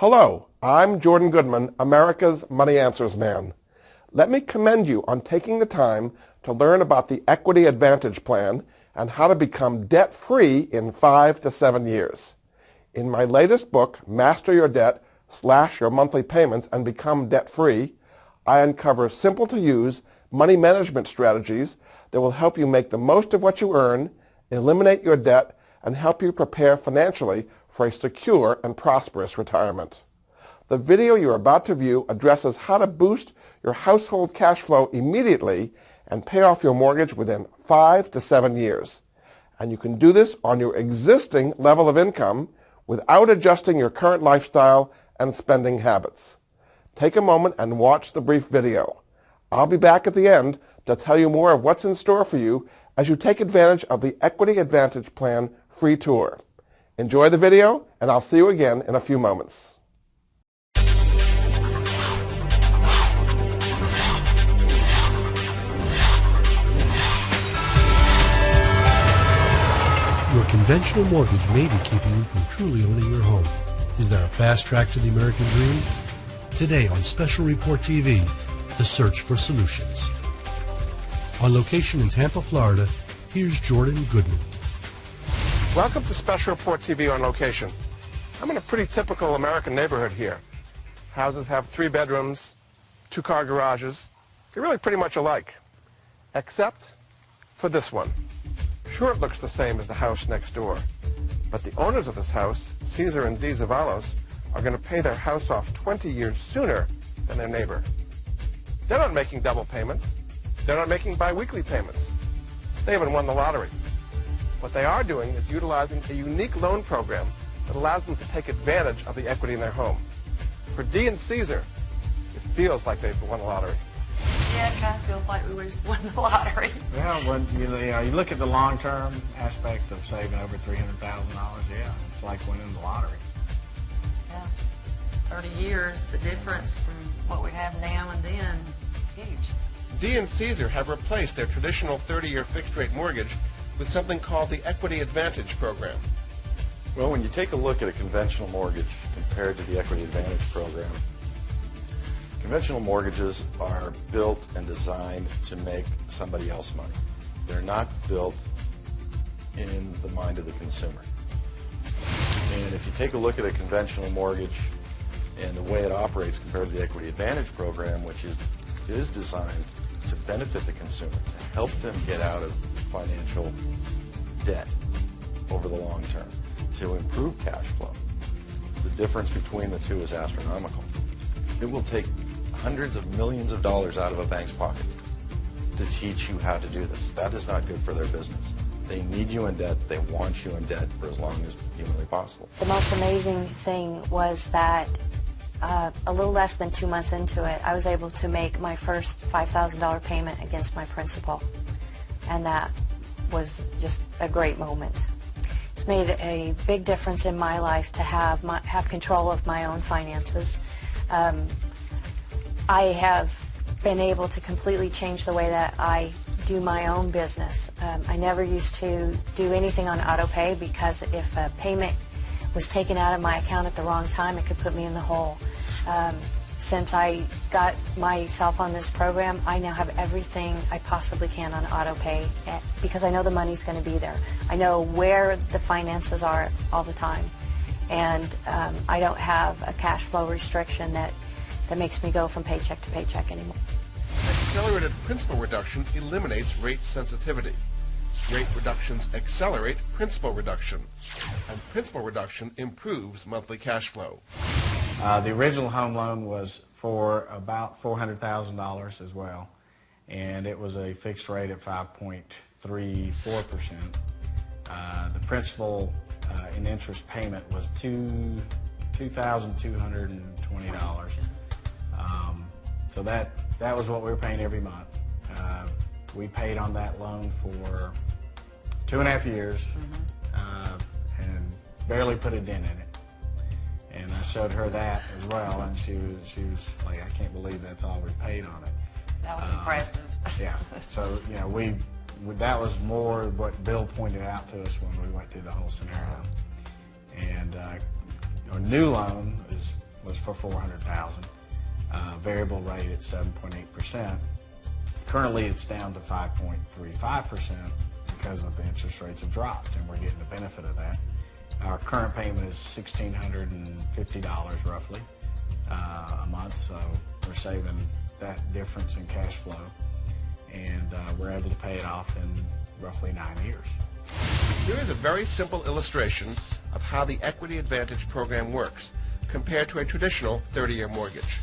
Hello, I'm Jordan Goodman, America's Money Answers Man. Let me commend you on taking the time to learn about the Equity Advantage Plan and how to become debt-free in 5 to 7 years. In my latest book, Master Your Debt, Slash Your Monthly Payments and Become Debt-Free, I uncover simple-to-use money management strategies that will help you make the most of what you earn, eliminate your debt, and help you prepare financially for a secure and prosperous retirement. The video you're about to view addresses how to boost your household cash flow immediately and pay off your mortgage within 5 to 7 years. And you can do this on your existing level of income without adjusting your current lifestyle and spending habits. Take a moment and watch the brief video. I'll be back at the end to tell you more of what's in store for you as you take advantage of the Equity Advantage Plan free tour. Enjoy the video, and I'll see you again in a few moments. Your conventional mortgage may be keeping you from truly owning your home. Is there a fast track to the American dream? Today on Special Report TV, the search for solutions. On location in Tampa, Florida, here's Jordan Goodman. Welcome to Special Report TV on location. I'm in a pretty typical American neighborhood here. Houses have 3 bedrooms, 2-car garages. They're really pretty much alike, except for this one. Sure, it looks the same as the house next door, but the owners of this house, Caesar and Dee Zavalos, are going to pay their house off 20 years sooner than their neighbor. They're not making double payments. They're not making biweekly payments. They haven't won the lottery. What they are doing is utilizing a unique loan program that allows them to take advantage of the equity in their home. For Dee and Caesar, it feels like they've won the lottery. Yeah, it kind of feels like we just won the lottery. Well, when you look at the long-term aspect of saving over $300,000, yeah, it's like winning the lottery. Yeah, 30 years, the difference from what we have now and then is huge. Dee and Caesar have replaced their traditional 30-year fixed-rate mortgage with something called the Equity Advantage Program. Well, when you take a look at a conventional mortgage compared to the Equity Advantage Program, conventional mortgages are built and designed to make somebody else money. They're not built in the mind of the consumer. And if you take a look at a conventional mortgage and the way it operates compared to the Equity Advantage Program, which is designed to benefit the consumer, to help them get out of financial debt over the long term, to improve cash flow, the difference between the two is astronomical. It will take hundreds of millions of dollars out of a bank's pocket to teach you how to do this. That is not good for their business. They need you in debt. They want you in debt for as long as humanly possible. The most amazing thing was that a little less than 2 months into it, I was able to make my first $5,000 payment against my principal. And that was just a great moment. It's made a big difference in my life to have control of my own finances. I have been able to completely change the way that I do my own business. I never used to do anything on auto pay because if a payment was taken out of my account at the wrong time, it could put me in the hole. Since I got myself on this program, I now have everything I possibly can on auto pay because I know the money's going to be there. I know where the finances are all the time, and I don't have a cash flow restriction that makes me go from paycheck to paycheck anymore. Accelerated principal reduction eliminates rate sensitivity. Rate reductions accelerate principal reduction, and principal reduction improves monthly cash flow. The original home loan was for about $400,000 as well, and it was a fixed rate at 5.34%. The principal in interest payment was $2,220. So that was what we were paying every month. We paid on that loan for 2.5 years and barely put a dent in it. And I showed her that as well, and she was like, I can't believe that's all we paid on it. That was impressive. Yeah. So, you know, that was more what Bill pointed out to us when we went through the whole scenario. And a new loan is was for $400,000. Variable rate at 7.8%. Currently, it's down to 5.35% because of the interest rates have dropped, and we're getting the benefit of that. Our current payment is $1,650 roughly a month, so we're saving that difference in cash flow, and we're able to pay it off in roughly 9 years. Here is a very simple illustration of how the Equity Advantage program works compared to a traditional 30-year mortgage.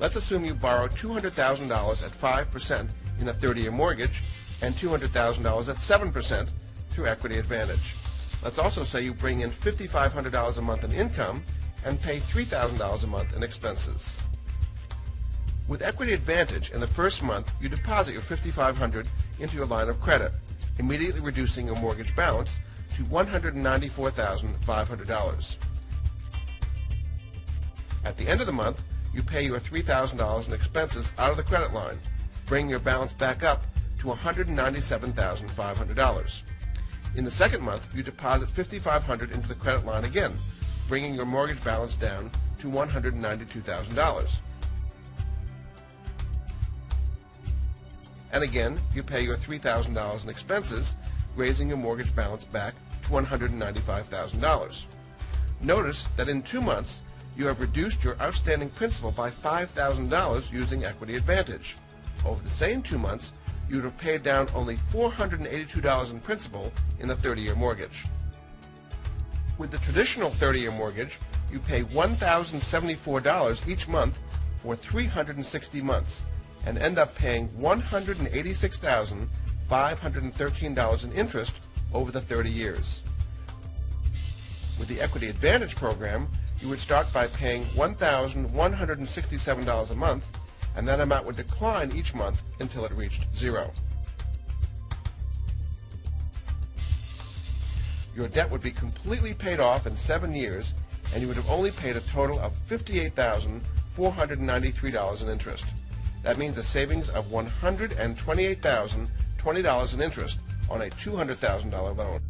Let's assume you borrow $200,000 at 5% in the 30-year mortgage and $200,000 at 7% through Equity Advantage. Let's also say you bring in $5,500 a month in income and pay $3,000 a month in expenses. With Equity Advantage, in the first month, you deposit your $5,500 into your line of credit, immediately reducing your mortgage balance to $194,500. At the end of the month, you pay your $3,000 in expenses out of the credit line, bringing your balance back up to $197,500. In the second month, you deposit $5,500 into the credit line again, bringing your mortgage balance down to $192,000. And again, you pay your $3,000 in expenses, raising your mortgage balance back to $195,000. Notice that in 2 months, you have reduced your outstanding principal by $5,000 using Equity Advantage. Over the same 2 months, you would have paid down only $482 in principal in the 30-year mortgage. With the traditional 30-year mortgage, you pay $1,074 each month for 360 months and end up paying $186,513 in interest over the 30 years. With the Equity Advantage program, you would start by paying $1,167 a month, and that amount would decline each month until it reached zero. Your debt would be completely paid off in 7 years, and you would have only paid a total of $58,493 in interest. That means a savings of $128,020 in interest on a $200,000 loan.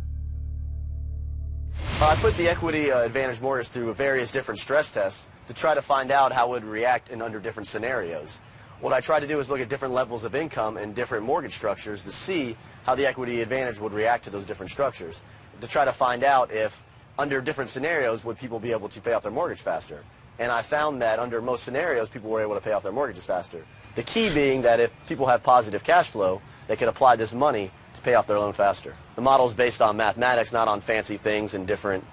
I put the Equity Advantage mortgage through various different stress tests to try to find out how it would react under different scenarios. What I tried to do is look at different levels of income and different mortgage structures to see how the Equity Advantage would react to those different structures, to try to find out if under different scenarios would people be able to pay off their mortgage faster. And I found that under most scenarios people were able to pay off their mortgages faster. The key being that if people have positive cash flow, they can apply this money to pay off their loan faster. The model is based on mathematics, not on fancy things and different,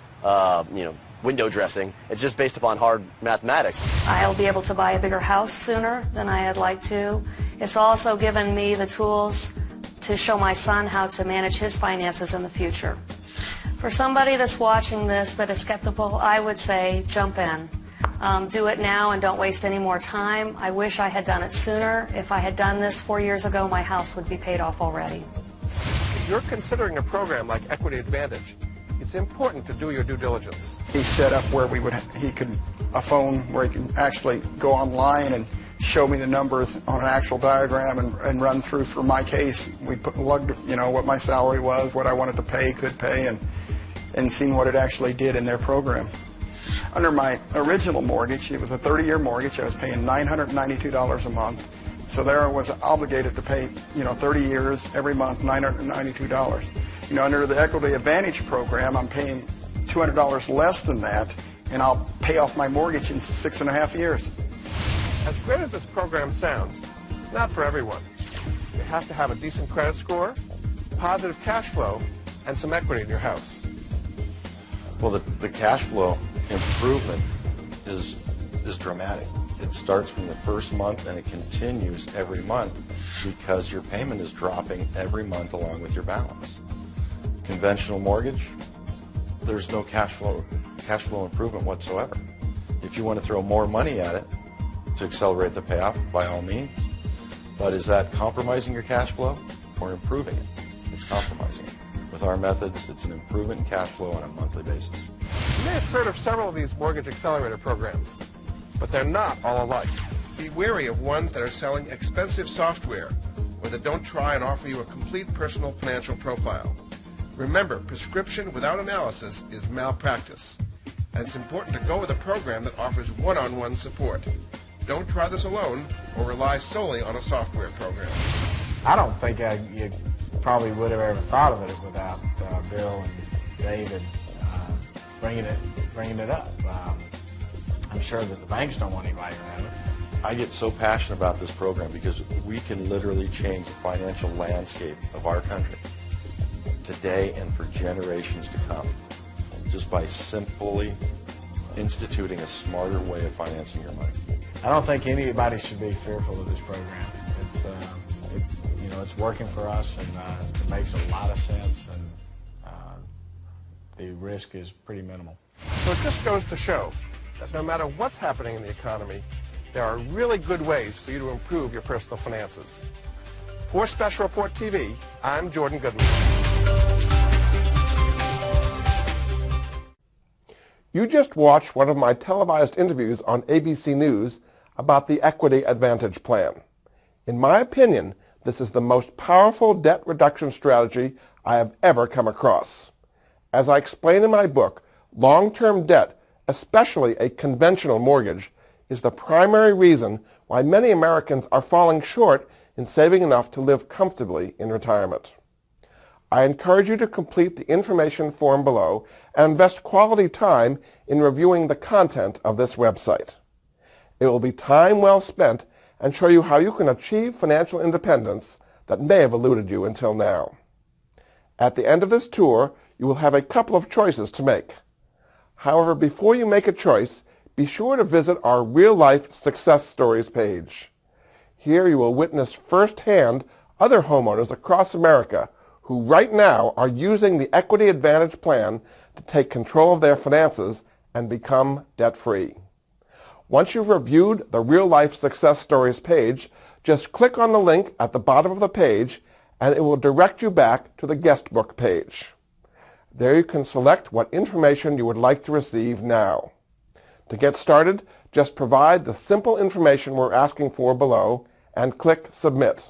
window dressing. It's just based upon hard mathematics. I'll be able to buy a bigger house sooner than I had liked to. It's also given me the tools to show my son how to manage his finances in the future. For somebody that's watching this that is skeptical, I would say jump in. Do it now and don't waste any more time. I wish I had done it sooner. If I had done this 4 years ago, my house would be paid off already. If you're considering a program like Equity Advantage, it's important to do your due diligence. He set up where a phone where he can actually go online and show me the numbers on an actual diagram and run through for my case. We plugged, what my salary was, what I wanted to pay, could pay, and seen what it actually did in their program. Under my original mortgage, it was a 30-year mortgage. I was paying $992 a month. So there I was obligated to pay, 30 years every month, $992. Under the Equity Advantage program, I'm paying $200 less than that, and I'll pay off my mortgage in 6.5 years. As great as this program sounds, it's not for everyone. You have to have a decent credit score, positive cash flow, and some equity in your house. Well, the cash flow improvement is dramatic. It starts from the first month and it continues every month because your payment is dropping every month along with your balance. Conventional mortgage, there's no cash flow improvement whatsoever. If you want to throw more money at it to accelerate the payoff, by all means. But is that compromising your cash flow or improving it? It's compromising it. With our methods, it's an improvement in cash flow on a monthly basis. You may have heard of several of these mortgage accelerator programs, but they're not all alike. Be wary of ones that are selling expensive software or that don't try and offer you a complete personal financial profile. Remember, prescription without analysis is malpractice. and it's important to go with a program that offers one-on-one support. Don't try this alone or rely solely on a software program. I don't think you probably would have ever thought of it without Bill and David bringing it up. I'm sure that the banks don't want anybody around it. I get so passionate about this program because we can literally change the financial landscape of our country today and for generations to come just by simply instituting a smarter way of financing your money. I don't think anybody should be fearful of this program. It's working for us, and it makes a lot of sense, and the risk is pretty minimal. So it just goes to show that no matter what's happening in the economy, there are really good ways for you to improve your personal finances. For Special Report TV, I'm Jordan Goodman. You just watched one of my televised interviews on ABC News about the Equity Advantage Plan. In my opinion, this is the most powerful debt reduction strategy I have ever come across. As I explain in my book, long-term debt, especially a conventional mortgage, is the primary reason why many Americans are falling short in saving enough to live comfortably in retirement. I encourage you to complete the information form below and invest quality time in reviewing the content of this website. It will be time well spent and show you how you can achieve financial independence that may have eluded you until now. At the end of this tour, you will have a couple of choices to make. However, before you make a choice, be sure to visit our real-life success stories page. Here you will witness firsthand other homeowners across America who right now are using the Equity Advantage Plan to take control of their finances and become debt-free. Once you've reviewed the real-life success stories page, just click on the link at the bottom of the page and it will direct you back to the guest book page. There you can select what information you would like to receive now. To get started, just provide the simple information we're asking for below and click Submit.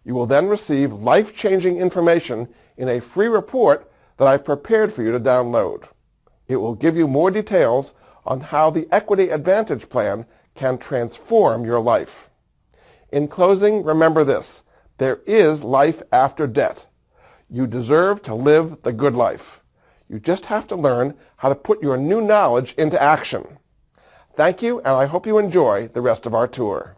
You will then receive life-changing information in a free report that I've prepared for you to download. It will give you more details on how the Equity Advantage Plan can transform your life. In closing, remember this: there is life after debt. You deserve to live the good life. You just have to learn how to put your new knowledge into action. Thank you, and I hope you enjoy the rest of our tour.